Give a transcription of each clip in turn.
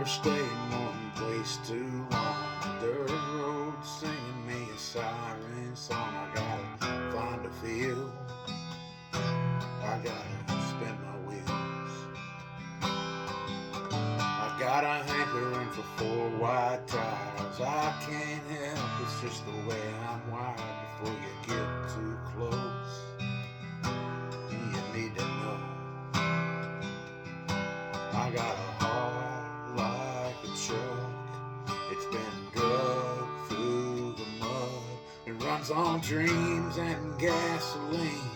never stay in one place too long. Dirt road singing me a siren song. I gotta find a field, I gotta spin my wheels. I got a hankering for 4 wide tires. I can't help, it's just the way I'm wired. Before you get too close, you need to know I got a heart like a truck. It's been drug through the mud. It runs on dreams and gasoline.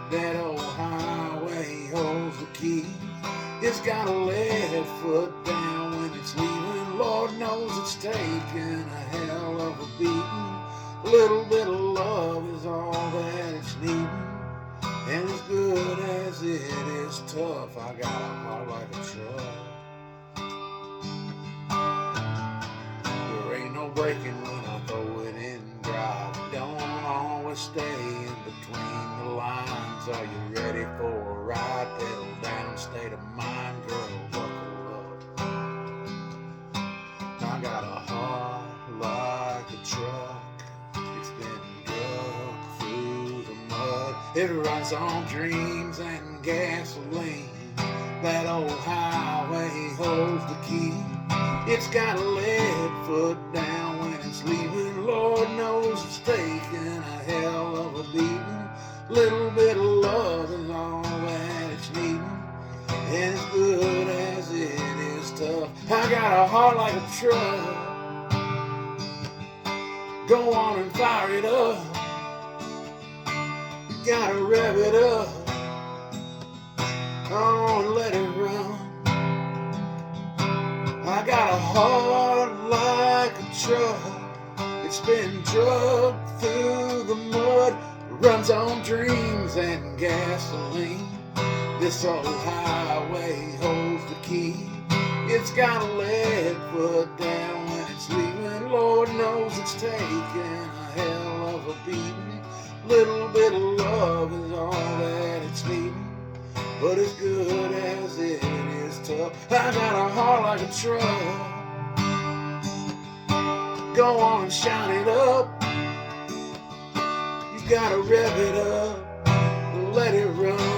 That old highway holds the key. It's got a lead foot down when it's leaving. Lord knows it's taken a hell of a beating. A little bit of love is all that it's needing. And as good as it is tough, I got a heart like a truck. There ain't no breaking when I throw it in drive. Don't always stay in between the lines. Are you ready for a ride? Pedal down, state of mind, girl, buckle up. I got a heart like a truck. It's been drug through the mud. It runs on dreams and gasoline. That old highway holds the key. It's got a lead foot down when it's leaving. Lord knows it's taking a hell of a beating. Little bit of love is all that it's needing. And as good as it is tough, I got a heart like a truck. Go on and fire it up. You gotta rev it up. Oh, and let it run. I got a heart like a truck. It's been drugged through the mud. Runs on dreams and gasoline. This old highway holds the key. It's got a lead foot down when it's leaving. Lord knows it's taking a hell of a beating. Little bit of love is all that it's needing. But as good as it is tough, I got a heart like a truck. Go on and shine it up. You gotta rev it up, let it run.